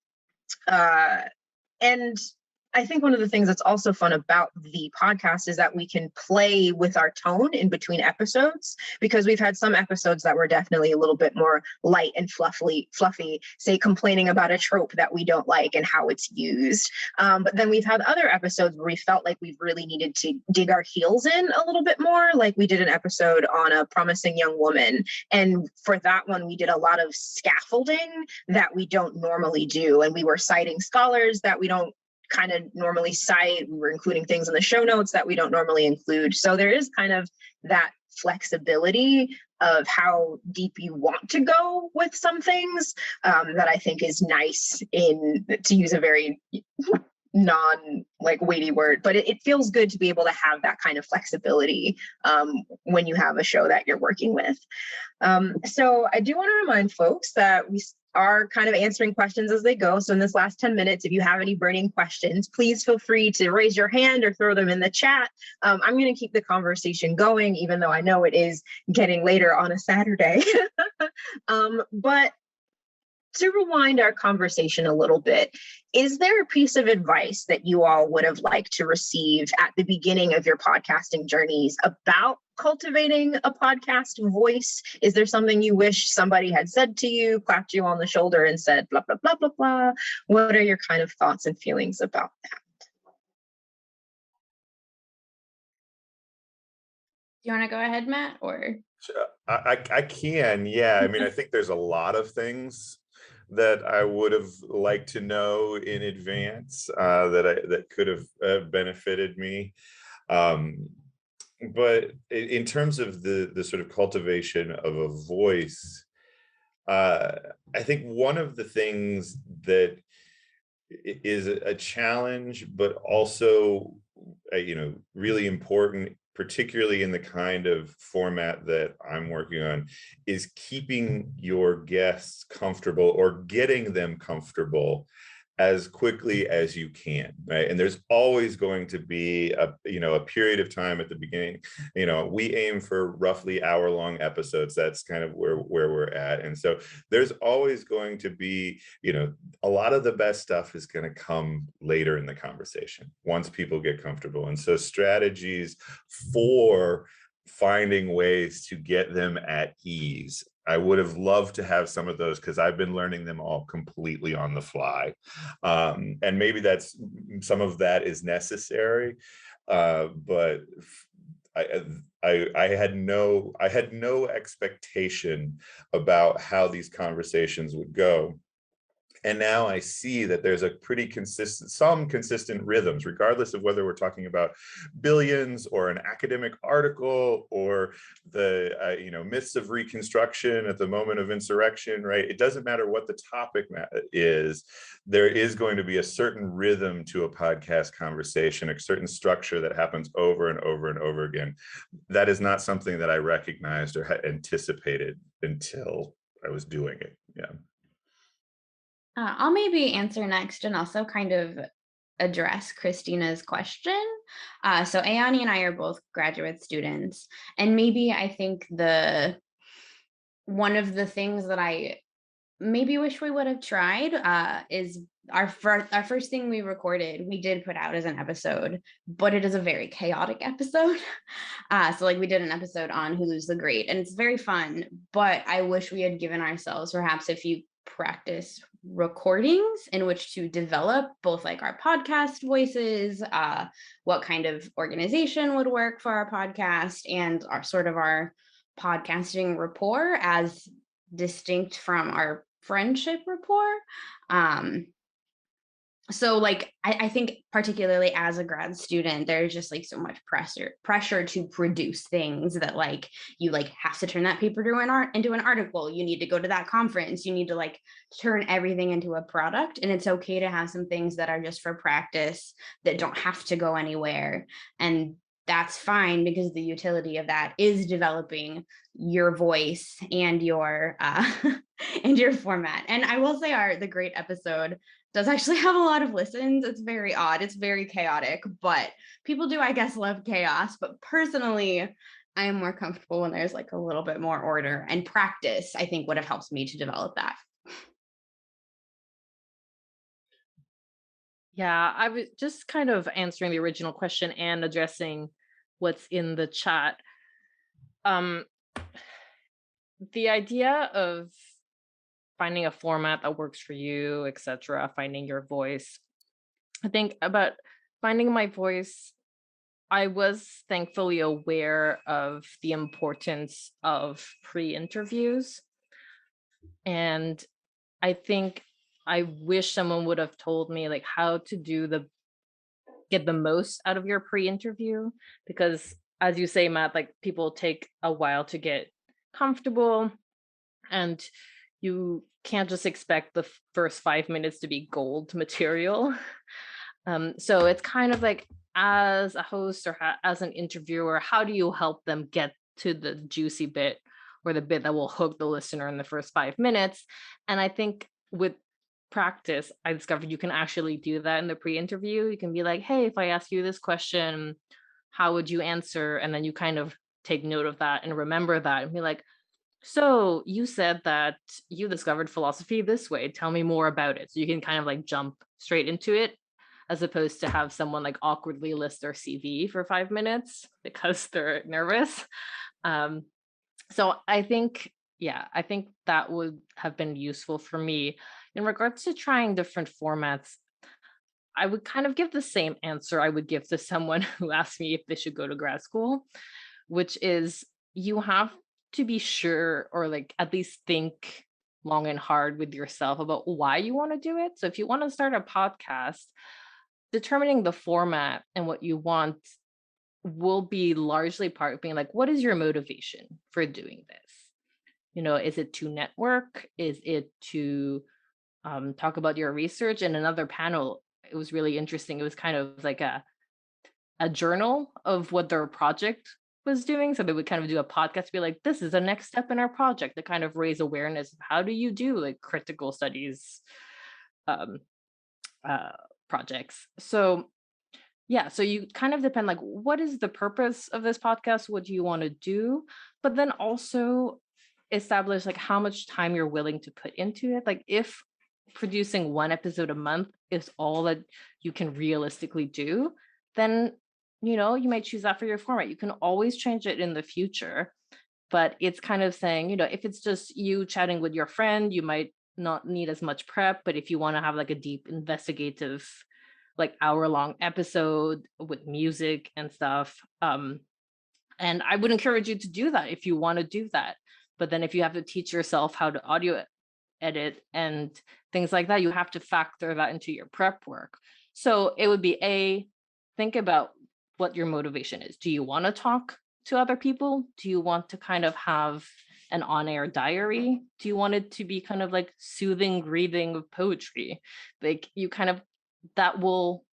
And I think one of the things that's also fun about the podcast is that we can play with our tone in between episodes, because we've had some episodes that were definitely a little bit more light and fluffy, say complaining about a trope that we don't like and how it's used. But then we've had other episodes where we felt like we've really needed to dig our heels in a little bit more. Like we did an episode on a promising young woman. And for that one, we did a lot of scaffolding that we don't normally do. And we were citing scholars that we don't kind of normally cite. We were including things in the show notes that we don't normally include. So there is kind of that flexibility of how deep you want to go with some things that I think is nice, to use a very weighty word, but it feels good to be able to have that kind of flexibility when you have a show that you're working with. So I do want to remind folks that we are kind of answering questions as they go. So in this last 10 minutes, if you have any burning questions, please feel free to raise your hand or throw them in the chat. I'm going to keep the conversation going, even though I know it is getting later on a Saturday. But to rewind our conversation a little bit, is there a piece of advice that you all would have liked to receive at the beginning of your podcasting journeys about cultivating a podcast voice? Is there something you wish somebody had said to you, clapped you on the shoulder and said, blah, blah, blah, blah, blah? What are your kind of thoughts and feelings about that? Do you want to go ahead, Matt, or? I can, yeah. I mean, I think there's a lot of things that I would have liked to know in advance that could have benefited me. But in terms of the sort of cultivation of a voice, I think one of the things that is a challenge, but also, really important, particularly in the kind of format that I'm working on, is keeping your guests comfortable or getting them comfortable as quickly as you can, right? And there's always going to be a period of time at the beginning. We aim for roughly hour-long episodes. That's kind of where we're at. And so there's always going to be, a lot of the best stuff is going to come later in the conversation once people get comfortable. And so strategies for finding ways to get them at ease, I would have loved to have some of those, because I've been learning them all completely on the fly. And maybe some of that is necessary, but I had no expectation about how these conversations would go. And now I see that there's a pretty consistent rhythms, regardless of whether we're talking about billions or an academic article or the myths of Reconstruction at the moment of insurrection, right? It doesn't matter what the topic is. There is going to be a certain rhythm to a podcast conversation, a certain structure that happens over and over and over again. That is not something that I recognized or had anticipated until I was doing it. Yeah. I'll maybe answer next and also kind of address Christina's question. So Ayanni and I are both graduate students, and maybe I think one of the things that I maybe wish we would have tried is our first thing we recorded, we did put out as an episode, but it is a very chaotic episode. So like we did an episode on Hulu's The Great, and it's very fun, but I wish we had given ourselves perhaps a few practice recordings in which to develop both like our podcast voices, what kind of organization would work for our podcast, and our podcasting rapport as distinct from our friendship rapport. So like I think particularly as a grad student, there's just like so much pressure to produce things that like you like have to turn that paper into an article. You need to go to that conference. You need to like turn everything into a product. And it's okay to have some things that are just for practice that don't have to go anywhere. And that's fine, because the utility of that is developing your voice and your and your format. And I will say the Great episode does actually have a lot of listens. It's very odd. It's very chaotic, but people do, I guess, love chaos. But personally, I am more comfortable when there's like a little bit more order, and practice, I think, would have helped me to develop that. Yeah, I was just kind of answering the original question and addressing what's in the chat. The idea of finding a format that works for you, etc., finding your voice. I think about finding my voice, I was thankfully aware of the importance of pre-interviews. And I think I wish someone would have told me like how to get the most out of your pre-interview, because as you say, Matt, like people take a while to get comfortable, and you can't just expect the first 5 minutes to be gold material. So it's kind of like, as a host or as an interviewer, how do you help them get to the juicy bit or the bit that will hook the listener in the first 5 minutes. And I think with practice, I discovered you can actually do that in the pre-interview. You can be like, hey, if I ask you this question, how would you answer? And then you kind of take note of that and remember that and be like, so you said that you discovered philosophy this way. Tell me more about it. So you can kind of like jump straight into it, as opposed to have someone like awkwardly list their CV for 5 minutes because they're nervous. So I think that would have been useful for me. In regards to trying different formats, I would kind of give the same answer I would give to someone who asked me if they should go to grad school, which is you have to be sure, or like at least think long and hard with yourself about why you want to do it. So if you want to start a podcast, determining the format and what you want will be largely part of being like, what is your motivation for doing this? Is it to network? Is it to talk about your research? In another panel, it was really interesting. It was kind of like a journal of what their project was doing. So they would kind of do a podcast to be like, this is the next step in our project, to kind of raise awareness of how do you do like critical studies projects. So you kind of depend, like, what is the purpose of this podcast? What do you want to do? But then also establish like how much time you're willing to put into it. Like if producing 1 episode a month is all that you can realistically do, then you might choose that for your format. You can always change it in the future, but it's kind of saying, if it's just you chatting with your friend, you might not need as much prep. But if you want to have like a deep investigative, like hour-long episode with music and stuff, and I would encourage you to do that if you want to do that. But then if you have to teach yourself how to audio edit and things like that, you have to factor that into your prep work. So it would be think about what your motivation is. Do you want to talk to other people? Do you want to kind of have an on-air diary? Do you want it to be kind of like soothing reading of poetry? Like you kind of, that will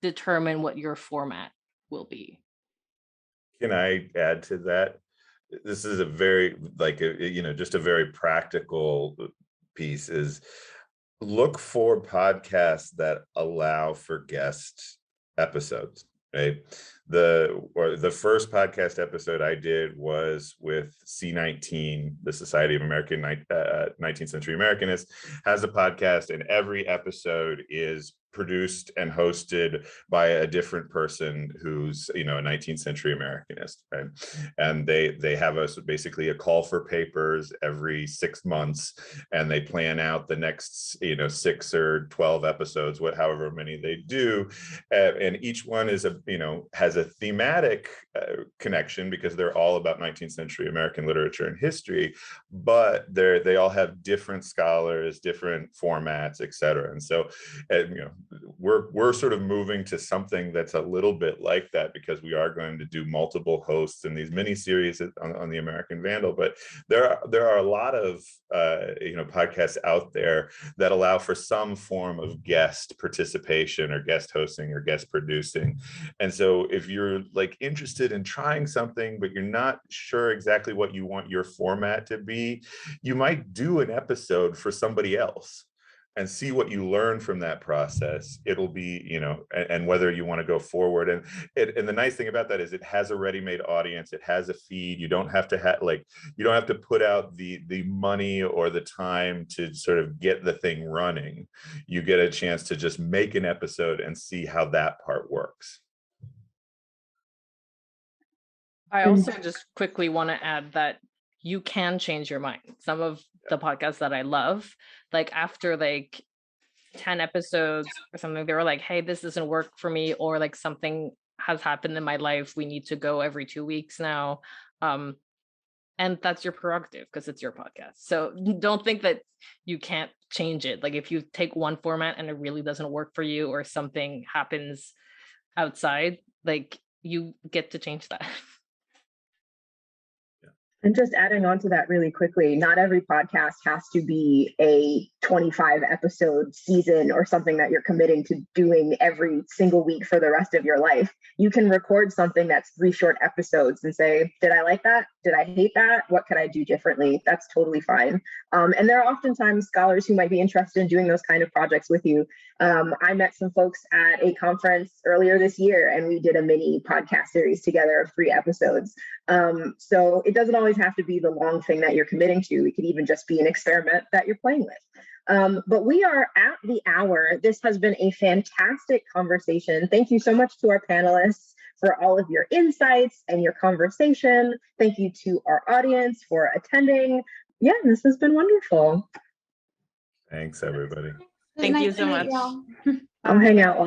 determine what your format will be. Can I add to that? This is a very, just a very practical piece, is look for podcasts that allow for guest episodes, right? The first podcast episode I did was with C19, the Society of American 19th Century Americanists, has a podcast, and every episode is produced and hosted by a different person who's a 19th century Americanist, right? And they have basically a call for papers every 6 months, and they plan out the next 6 or 12 episodes, however many they do, and each one is has a thematic connection because they're all about 19th century American literature and history, but they all have different scholars, different formats, etc. And so we're sort of moving to something that's a little bit like that, because we are going to do multiple hosts in these mini series on the American Vandal. But there are a lot of podcasts out there that allow for some form of guest participation or guest hosting or guest producing. And so if you're like interested in trying something but you're not sure exactly what you want your format to be, you might do an episode for somebody else and see what you learn from that process. It'll be, and whether you want to go forward. And the nice thing about that is it has a ready-made audience. It has a feed. You don't have to put out the money or the time to sort of get the thing running. You get a chance to just make an episode and see how that part works. I also just quickly want to add that you can change your mind. Some of the podcasts that I love, like after like 10 episodes or something, they were like, hey, this doesn't work for me, or like something has happened in my life, we need to go every 2 weeks now. And that's your prerogative because it's your podcast. So don't think that you can't change it. Like if you take one format and it really doesn't work for you, or something happens outside, like you get to change that. And just adding on to that really quickly, not every podcast has to be a 25 episode season or something that you're committing to doing every single week for the rest of your life. You can record something that's 3 short episodes and say, did I like that? Did I hate that? What could I do differently? That's totally fine. And there are oftentimes scholars who might be interested in doing those kind of projects with you. I met some folks at a conference earlier this year, and we did a mini podcast series together of 3 episodes. So it doesn't always have to be the long thing that you're committing to. It could even just be an experiment that you're playing with. But we are at the hour. This has been a fantastic conversation. Thank you so much to our panelists for all of your insights and your conversation. Thank you to our audience for attending. Yeah, this has been wonderful. Thanks, everybody. Thank you so much. I'll hang out.